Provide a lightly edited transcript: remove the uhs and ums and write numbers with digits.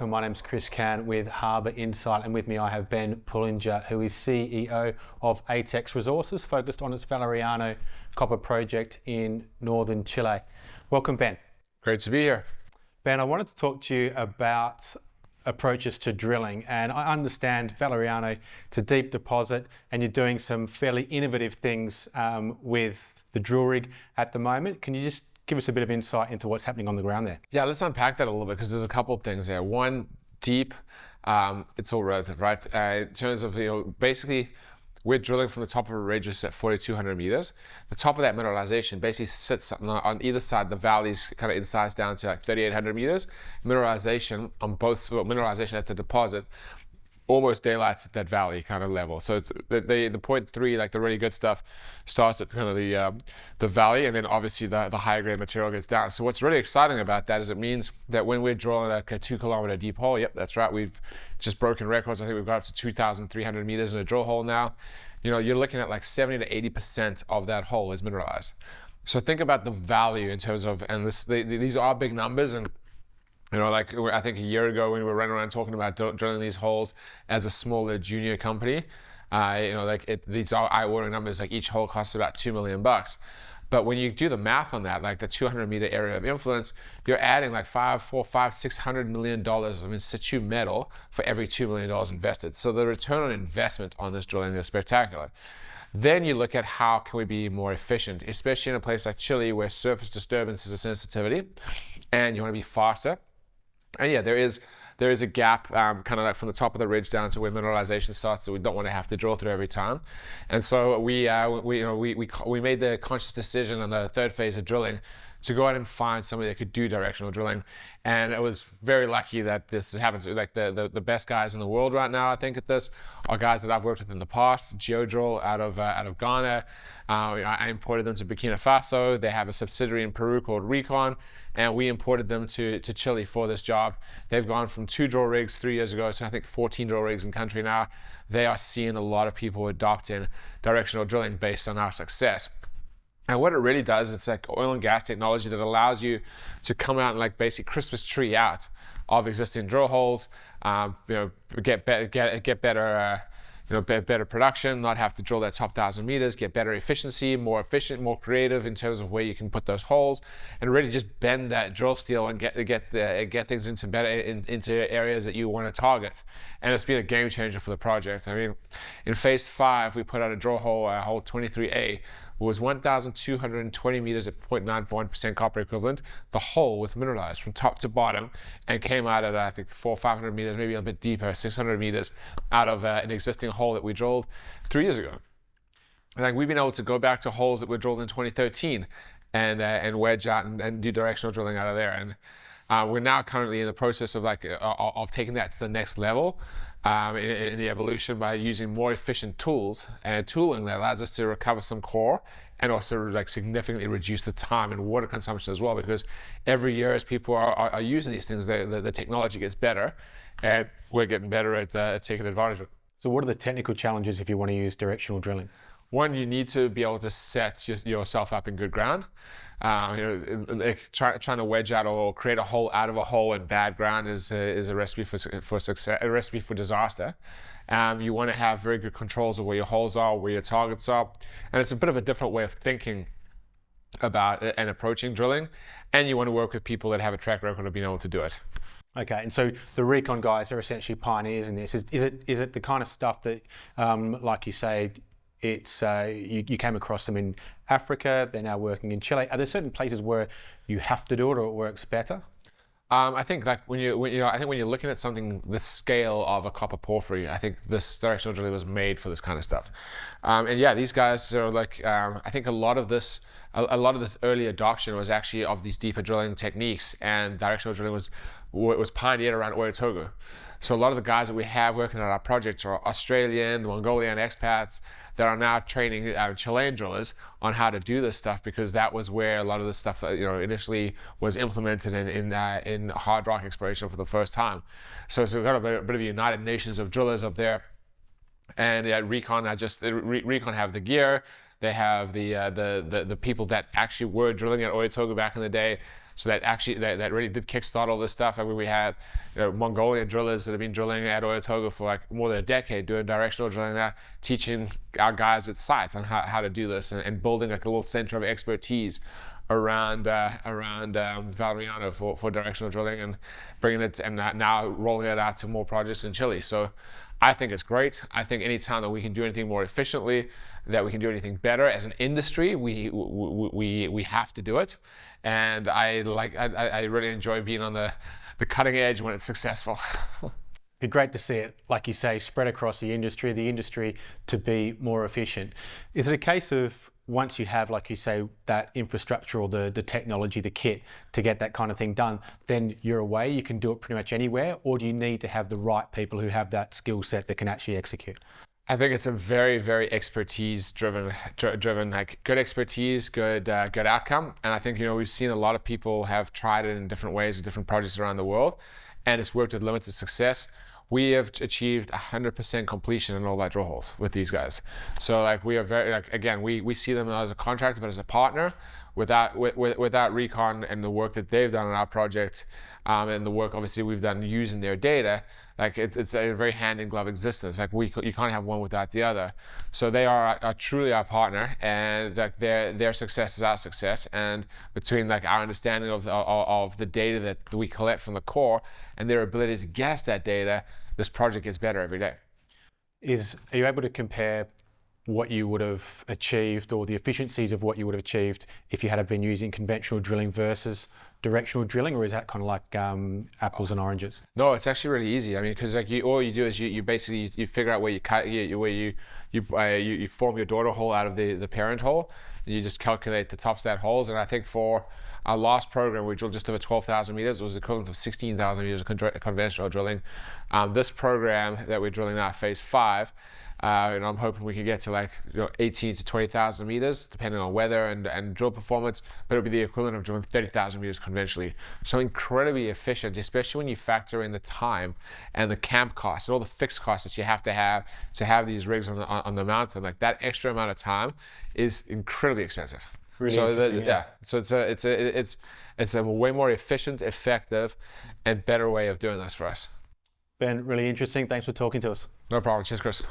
welcome. My name's Chris Can with Harbour Insight, and with me I have Ben Pullinger, who is CEO of ATEX Resources, focused on its Valeriano copper project in northern Chile. Welcome, Ben. Great to be here. Ben, I wanted to talk to you about approaches to drilling, and I understand Valeriano, it's a deep deposit and you're doing some fairly innovative things with the drill rig at the moment. Can you just give us a bit of insight into what's happening on the ground there? Yeah, let's unpack that a little bit because there's a couple of things there. One, deep, it's all relative, right? In terms of, basically we're drilling from the top of a ridge at 4,200 meters. The top of that mineralization basically sits on either side. The valley's kind of incised down to like 3,800 meters. Mineralization on both, mineralization at the deposit almost daylights at that valley kind of level. So the 0.3, like the really good stuff, starts at kind of the valley, and then obviously the higher grade material gets down. So what's really exciting about that is it means that when we're drilling like a 2 kilometer deep hole, yep, that's right, we've just broken records. I think we've got up to 2,300 meters in a drill hole now. You're looking at like 70 to 80% of that hole is mineralized. So think about the value in terms of, and these are big numbers, and like I think a year ago when we were running around talking about drilling these holes as a smaller junior company, these are eye-watering numbers. Like each hole costs about $2 million. But when you do the math on that, like the 200 meter area of influence, you're adding like $600 million of in situ metal for every $2 million invested. So the return on investment on this drilling is spectacular. Then you look at how can we be more efficient, especially in a place like Chile where surface disturbance is a sensitivity and you want to be faster. And yeah, there is a gap kind of like from the top of the ridge down to where mineralization starts that we don't want to have to drill through every time. And so we made the conscious decision on the third phase of drilling to go out and find somebody that could do directional drilling. And it was very lucky that this happened to, like the best guys in the world right now, I think, at this are guys that I've worked with in the past. Geodrill out of Ghana. I imported them to Burkina Faso. They have a subsidiary in Peru called Recon, and we imported them to Chile for this job. They've gone from 2 drill rigs 3 years ago to I think 14 drill rigs in country now. They are seeing a lot of people adopting directional drilling based on our success. And what it really does, it's like oil and gas technology that allows you to come out and like basically Christmas tree out of existing drill holes, get better production, not have to drill that top 1,000 meters, get better efficiency, more efficient, more creative in terms of where you can put those holes, and really just bend that drill steel and get things into areas that you want to target. And it's been a game changer for the project. I mean, in phase 5, we put out a drill hole, hole 23A. Was 1,220 meters at 0.91% copper equivalent. The hole was mineralized from top to bottom and came out at I think 400 or 500 meters, maybe a bit deeper, 600 meters out of an existing hole that we drilled 3 years ago. Like we've been able to go back to holes that were drilled in 2013 and wedge out and do directional drilling out of there. And we're now currently in the process of taking that to the next level. In the evolution by using more efficient tools and tooling that allows us to recover some core and also like significantly reduce the time and water consumption as well, because every year as people are using these things, the technology gets better and we're getting better at taking advantage of it. So what are the technical challenges if you want to use directional drilling? One, you need to be able to set yourself up in good ground. Trying to wedge out or create a hole out of a hole in bad ground is a recipe for success, a recipe for disaster. You want to have very good controls of where your holes are, where your targets are, and it's a bit of a different way of thinking about and approaching drilling. And you want to work with people that have a track record of being able to do it. Okay, and so the Recon guys are essentially pioneers in this. Is it the kind of stuff that, like you say, it's you came across them in Africa, they're now working in Chile. Are there certain places where you have to do it or it works better? I think like when you're looking at something the scale of a copper porphyry, I think this directional drilling was made for this kind of stuff. And yeah, these guys are like, I think a lot of this early adoption was actually of these deeper drilling techniques, and directional drilling was pioneered around Oyu Tolgoi. So a lot of the guys that we have working on our projects are Australian, Mongolian expats that are now training Chilean drillers on how to do this stuff, because that was where a lot of the stuff initially was implemented in hard rock exploration for the first time. So we've got a bit of a United Nations of drillers up there, and Recon Recon have the gear. They have the people that actually were drilling at Oyu Tolgoi back in the day. So that actually that really did kickstart all this stuff. I mean, we had Mongolian drillers that have been drilling at Oyo Togo for like more than a decade, doing directional drilling now, teaching our guys at sites on how to do this, and building like a little center of expertise around Valeriano for directional drilling, and bringing it, and now rolling it out to more projects in Chile. So I think it's great. I think anytime that we can do anything more efficiently, that we can do anything better as an industry, we have to do it. And I really enjoy being on the cutting edge when it's successful. Be great to see it, like you say, spread across the industry to be more efficient. Is it a case of once you have, like you say, that infrastructure or the technology, the kit to get that kind of thing done, then you're away, you can do it pretty much anywhere? Or do you need to have the right people who have that skill set that can actually execute? I think it's a very, very expertise driven, like good expertise, good outcome. And I think, we've seen a lot of people have tried it in different ways with different projects around the world, and it's worked with limited success. We have achieved 100% completion in all our drill holes with these guys. So like we are very, like, again, we see them as a contractor, but as a partner. Without Recon and the work that they've done on our project, and the work obviously we've done using their data, like it's a very hand-in-glove existence. Like you can't have one without the other. So they are truly our partner, and like their success is our success. And between like our understanding of the data that we collect from the core and their ability to get us that data, this project gets better every day. Are you able to compare what you would have achieved, or the efficiencies of what you would have achieved if you had been using conventional drilling versus directional drilling, or is that kind of like apples and oranges? No, it's actually really easy. I mean, because like all you do is you basically figure out where you cut, where you form your daughter hole out of the parent hole, and you just calculate the top stat holes. And I think for our last program, we drilled just over 12,000 meters. It was the equivalent of 16,000 meters of conventional drilling. This program that we're drilling now, phase 5, and I'm hoping we can get to like 18 to 20,000 meters, depending on weather and drill performance. But it'll be the equivalent of drilling 30,000 meters conventionally. So incredibly efficient, especially when you factor in the time and the camp costs and all the fixed costs that you have to have these rigs on the mountain. Like that extra amount of time is incredibly expensive. Really So it's a way more efficient, effective, and better way of doing this for us. Ben, really interesting. Thanks for talking to us. No problem. Cheers, Chris.